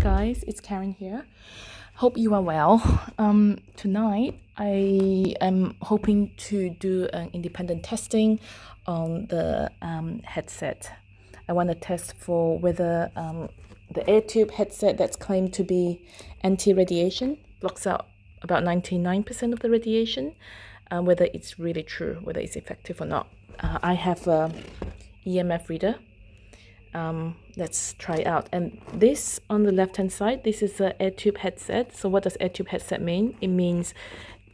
guys, it's Karen here. Hope you are well. Tonight I am hoping to do an independent testing on the headset. I want to test for whether the Airtube headset that's claimed to be anti-radiation blocks out about 99% of the radiation, whether it's really true, whether it's effective or not. I have a EMF reader. Let's try it out. And this on the left hand side, this is a Airtube headset. So what does Airtube headset mean? It means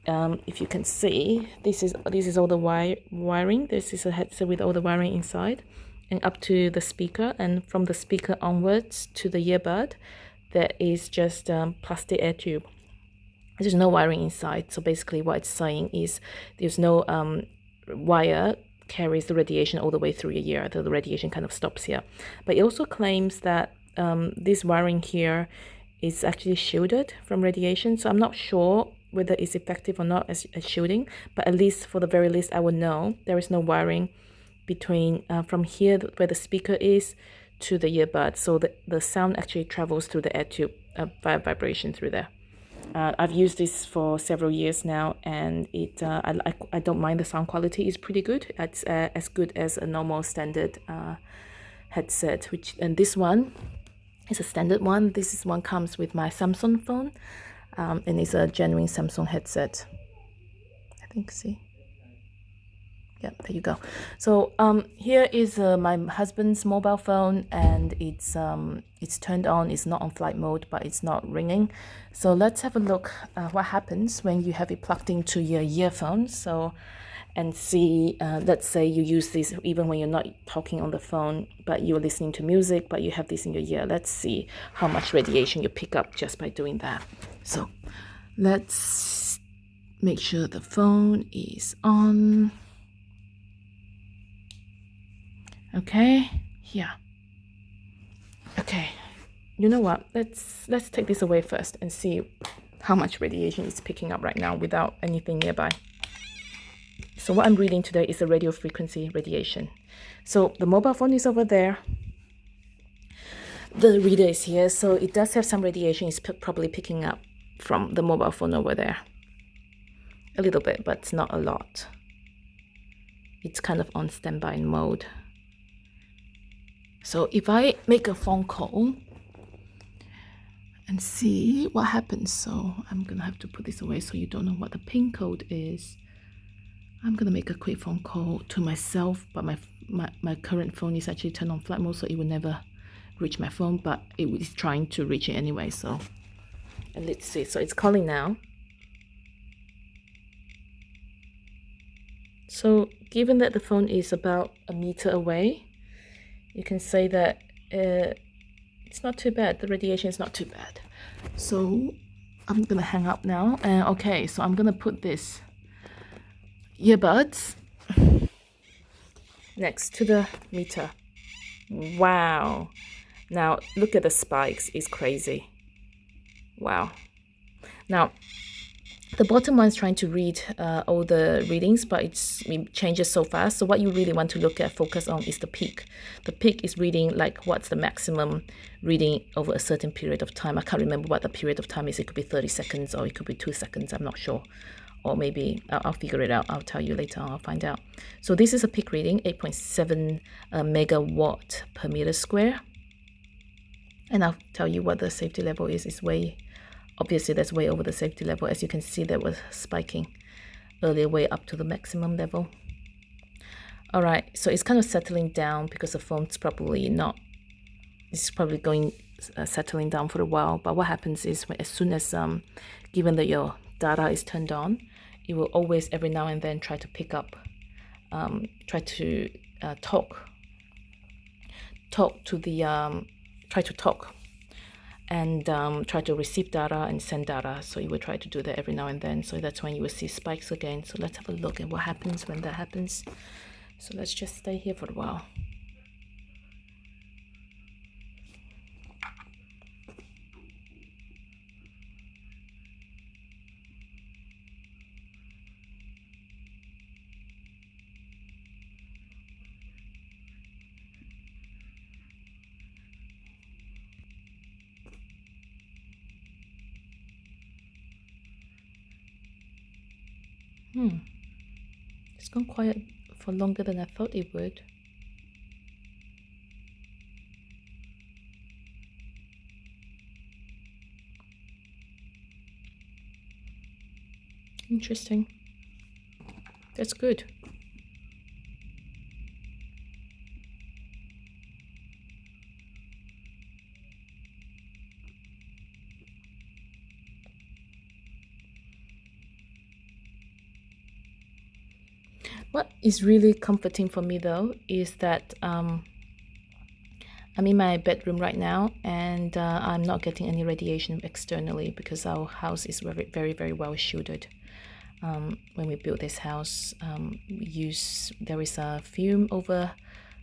if you can see, this is all the wiring. This is a headset with all the wiring inside and up to the speaker, and from the speaker onwards to the earbud there is just plastic Airtube. There's no wiring inside. So basically what it's saying is there's no wire carries the radiation all the way through your ear. The radiation kind of stops here. But it also claims that this wiring here is actually shielded from radiation. So I'm not sure whether it's effective or not as shielding, but at least for the very least I would know there is no wiring between from here where the speaker is to the earbud. So the sound actually travels through the Airtube via vibration through there. I've used this for several years now, and I don't mind the sound quality. It's pretty good. It's as good as a normal standard headset. And this one is a standard one. This one comes with my Samsung phone, and it's a genuine Samsung headset. I think, see. Yeah, there you go. So here is my husband's mobile phone, and it's turned on. It's not on flight mode, but it's not ringing. So let's have a look what happens when you have it plugged into your earphones. So and see, let's say you use this even when you're not talking on the phone, but you're listening to music, but you have this in your ear. Let's see how much radiation you pick up just by doing that. So let's make sure the phone is on. Okay, here. Okay, you know what? Let's take this away first and see how much radiation it's picking up right now without anything nearby. So what I'm reading today is the radio frequency radiation. So the mobile phone is over there. The reader is here, so it does have some radiation. It's probably picking up from the mobile phone over there. A little bit, but not a lot. It's kind of on standby mode. So if I make a phone call and see what happens, so I'm gonna have to put this away so you don't know what the PIN code is. I'm gonna make a quick phone call to myself, but my current phone is actually turned on flight mode, so it will never reach my phone, but it is trying to reach it anyway. So, and let's see. So it's calling now. So given that the phone is about a meter away, you can say that it's not too bad. The radiation is not too bad. So I'm gonna hang up now. Okay, so I'm gonna put this earbuds next to the meter. Wow. Now look at the spikes. It's crazy. Wow. Now the bottom one is trying to read all the readings, but it changes so fast. So what you really want to focus on is the peak. The peak is reading like what's the maximum reading over a certain period of time. I can't remember what the period of time is. It could be 30 seconds or it could be 2 seconds. I'm not sure. Or maybe I'll figure it out. I'll tell you later. I'll find out. So this is a peak reading, 8.7 megawatt per meter square. And I'll tell you what the safety level is. It's obviously that's way over the safety level. As you can see, that was spiking earlier way up to the maximum level. All right, so it's kind of settling down because the phone's probably going settling down for a while. But what happens is as soon as given that your data is turned on, it will always every now and then try to pick up, and try to receive data and send data. So you will try to do that every now and then. So that's when you will see spikes again. So let's have a look at what happens when that happens. So let's just stay here for a while. It's gone quiet for longer than I thought it would. Interesting. That's good. What is really comforting for me though is that I'm in my bedroom right now, and I'm not getting any radiation externally because our house is very, very, very well shielded. When we built this house, there is a fume over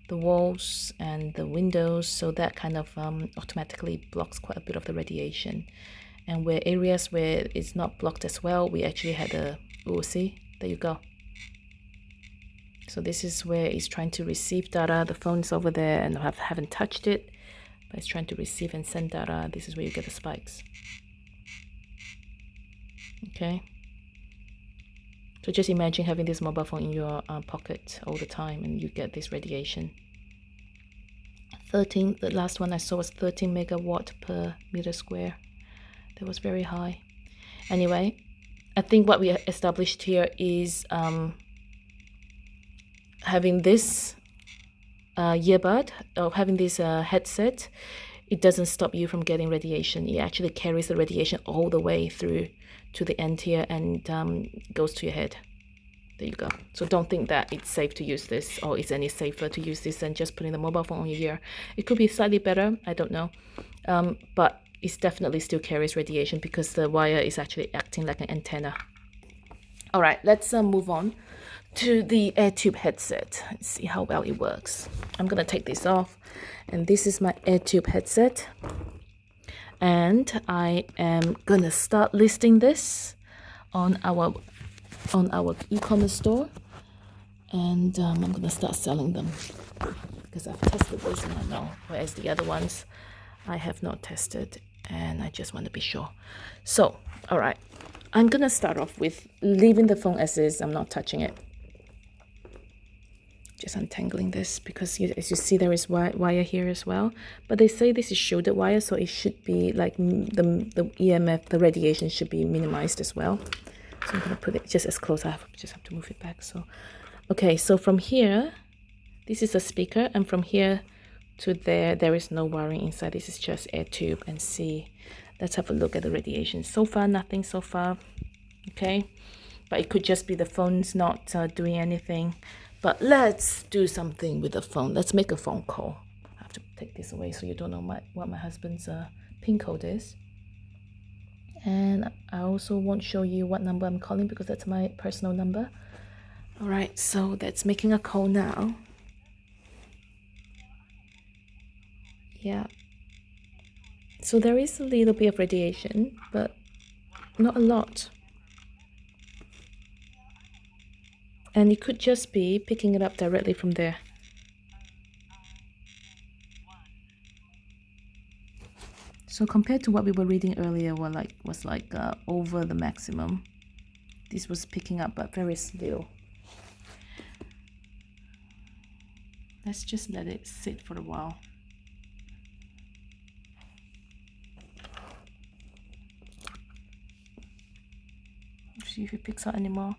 the walls and the windows, so that kind of automatically blocks quite a bit of the radiation. And where areas where it's not blocked as well, we actually had see, there you go. So this is where it's trying to receive data. The phone's over there and I haven't touched it, but it's trying to receive and send data. This is where you get the spikes. Okay. So just imagine having this mobile phone in your pocket all the time and you get this radiation. 13, the last one I saw was 13 megawatt per meter square. That was very high. Anyway, I think what we established here is having this earbud or having this headset, it doesn't stop you from getting radiation. It actually carries the radiation all the way through to the end here and goes to your head. There you go. So don't think that it's safe to use this, or it's any safer to use this than just putting the mobile phone on your ear. It could be slightly better, I don't know, but it definitely still carries radiation because the wire is actually acting like an antenna. All right, let's move on to the Airtube headset and see how well it works. I'm gonna take this off, and this is my Airtube headset, and I am gonna start listing this on our e-commerce store, and I'm gonna start selling them because I've tested this and I know, whereas the other ones I have not tested and I just want to be sure. So all right, I'm gonna start off with leaving the phone as is. I'm not touching it, just untangling this because as you see there is wire here as well, but they say this is shielded wire, so it should be like the EMF, the radiation should be minimized as well. So I'm going to put it just as close. I just have to move it back. So okay, so from here, this is a speaker, and from here to there is no wiring inside. This is just Airtube. And see, let's have a look at the radiation. So far nothing so far. Okay, but it could just be the phone's not doing anything. But let's do something with the phone. Let's make a phone call. I have to take this away so you don't know what my husband's PIN code is. And I also won't show you what number I'm calling because that's my personal number. All right, so that's making a call now. Yeah. So there is a little bit of radiation, but not a lot. And it could just be picking it up directly from there. So compared to what we were reading earlier, was like over the maximum. This was picking up, but very slow. Let's just let it sit for a while. See if it picks up anymore.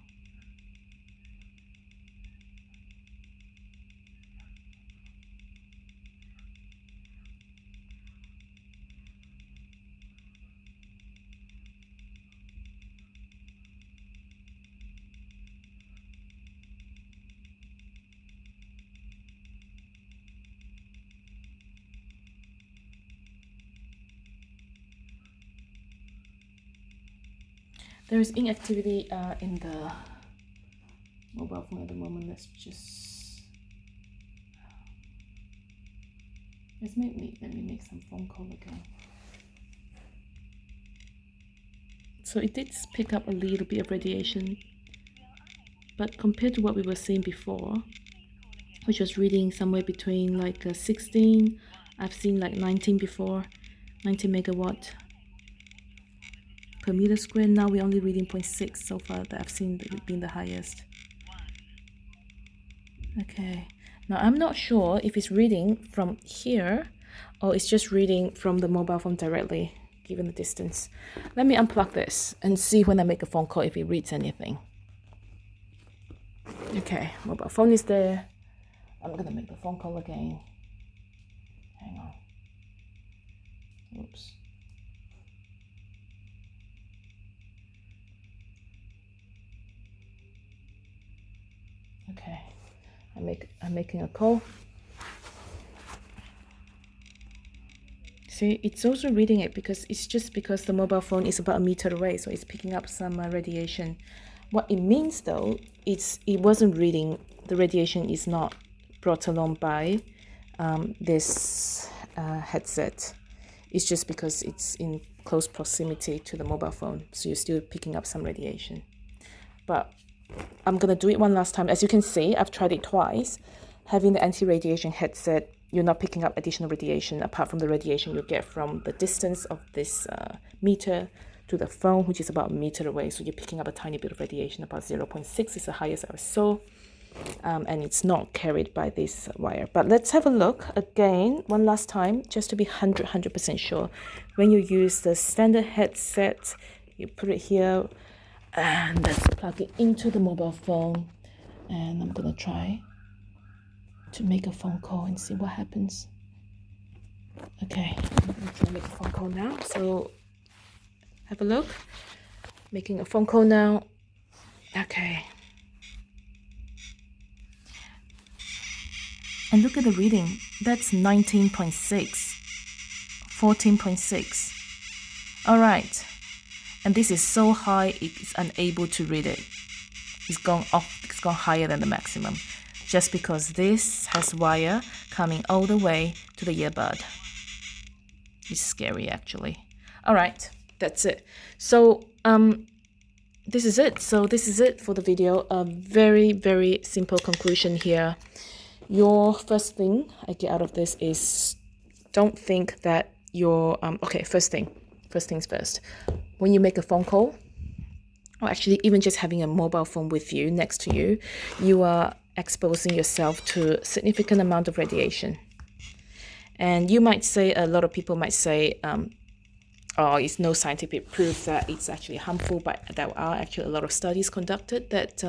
There is inactivity in the mobile phone at the moment. Let me make some phone call again. So it did pick up a little bit of radiation, but compared to what we were seeing before, which was reading somewhere between like 16, I've seen like 19 before, 19 megawatt. per meter square. Now we're only reading 0.6 so far that I've seen being the highest. Okay, now I'm not sure if it's reading from here or it's just reading from the mobile phone directly, given the distance. Let me unplug this and see when I make a phone call if it reads anything. Okay, mobile phone is there. I'm gonna make the phone call again. Hang on. Oops. Okay, I'm making a call. See, it's also reading it because it's just because the mobile phone is about a meter away, so it's picking up some radiation. What it means though, it wasn't reading. The radiation is not brought along by this headset. It's just because it's in close proximity to the mobile phone, so you're still picking up some radiation. But I'm gonna do it one last time. As you can see, I've tried it twice. Having the anti-radiation headset, you're not picking up additional radiation apart from the radiation you get from the distance of this meter to the phone, which is about a meter away. So you're picking up a tiny bit of radiation, about 0.6 is the highest I saw. And it's not carried by this wire. But let's have a look again one last time just to be 100% sure. When you use the standard headset, you put it here and let's plug it into the mobile phone, and I'm gonna try to make a phone call and see what happens. Okay, I'm gonna try to make a phone call now. So have a look. Making a phone call now. Okay. And look at the reading. That's 19.6, 14.6. All right. And this is so high, it's unable to read it. It's gone off, it's gone higher than the maximum. Just because this has wire coming all the way to the earbud. It's scary actually. All right, that's it. So this is it. So this is it for the video. A very, very simple conclusion here. Your first thing I get out of this is don't think that you're okay, first things first. When you make a phone call, or actually even just having a mobile phone with you next to you, you are exposing yourself to a significant amount of radiation. And you might say, a lot of people might say, oh, it's no scientific proof that it's actually harmful, but there are actually a lot of studies conducted that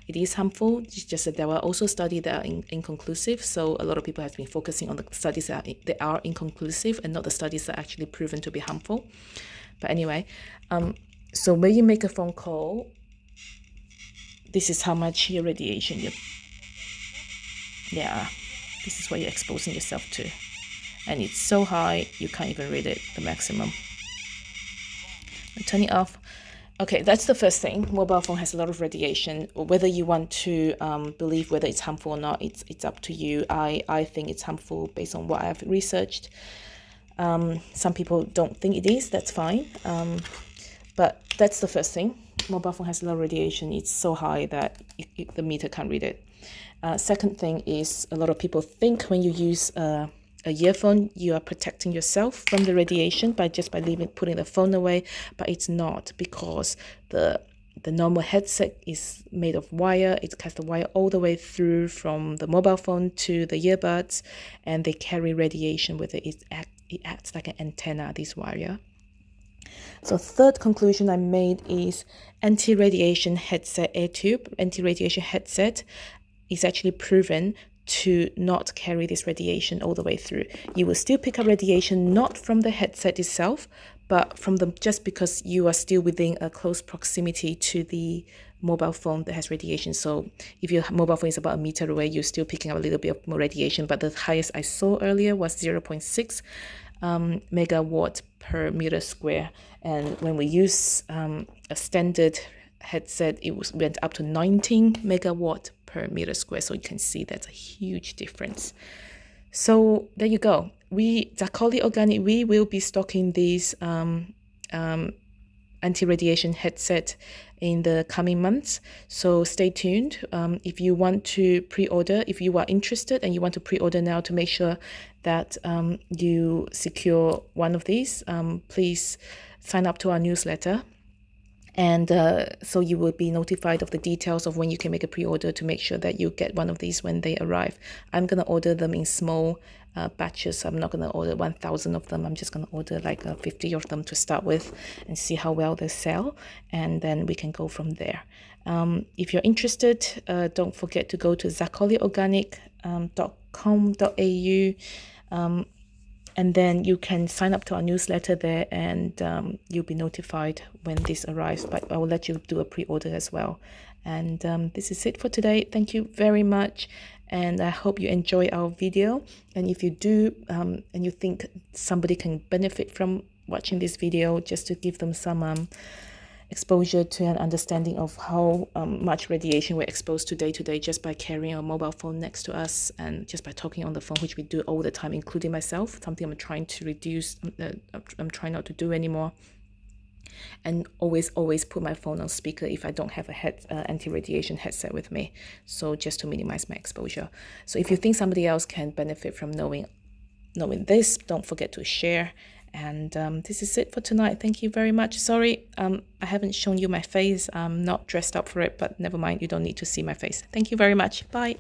it is harmful. It's just that there are also studies that are inconclusive. So a lot of people have been focusing on the studies that are inconclusive and not the studies that are actually proven to be harmful. But anyway, so when you make a phone call, this is how much radiation this is what you're exposing yourself to. And it's so high, you can't even read it, the maximum. Turn it off. Okay, that's the first thing. Mobile phone has a lot of radiation. Whether you want to believe whether it's harmful or not, it's up to you. I think it's harmful based on what I've researched. Some people don't think it is, that's fine. But that's the first thing. Mobile phone has a lot of radiation. It's so high that the meter can't read it. Second thing is a lot of people think when you use a earphone, you are protecting yourself from the radiation by putting the phone away, but it's not, because the normal headset is made of wire. It has the wire all the way through from the mobile phone to the earbuds, and they carry radiation with it. It acts like an antenna, this wire. So third conclusion I made is anti-radiation headset Airtube. Anti-radiation headset is actually proven to not carry this radiation all the way through. You will still pick up radiation not from the headset itself, but from just because you are still within a close proximity to the mobile phone that has radiation. So if your mobile phone is about a meter away, you're still picking up a little bit of more radiation, but the highest I saw earlier was 0.6 megawatt per meter square. And when we use a standard headset, went up to 19 megawatt per meter square. So you can see that's a huge difference. So there you go. Zakoli Organic, we will be stocking these anti-radiation headset in the coming months. So stay tuned. If you want to pre-order, if you are interested and you want to pre-order now to make sure that you secure one of these, please sign up to our newsletter. And so you will be notified of the details of when you can make a pre-order to make sure that you get one of these when they arrive. I'm going to order them in small batches. I'm not going to order 1,000 of them. I'm just going to order like 50 of them to start with and see how well they sell, and then we can go from there. If you're interested, don't forget to go to zakoliorganic.com.au, and then you can sign up to our newsletter there, and you'll be notified when this arrives, but I will let you do a pre-order as well. And this is it for today. Thank you very much, and I hope you enjoy our video. And if you do, and you think somebody can benefit from watching this video, just to give them some exposure to an understanding of how much radiation we're exposed to day just by carrying a mobile phone next to us, and just by talking on the phone, which we do all the time, including myself, something I'm trying to reduce, I'm trying not to do anymore. And always put my phone on speaker if I don't have a anti-radiation headset with me, so just to minimize my exposure. So if you think somebody else can benefit from knowing this, don't forget to share. And this is it for tonight. Thank you very much. Sorry, I haven't shown you my face. I'm not dressed up for it, but never mind. You don't need to see my face. Thank you very much. Bye.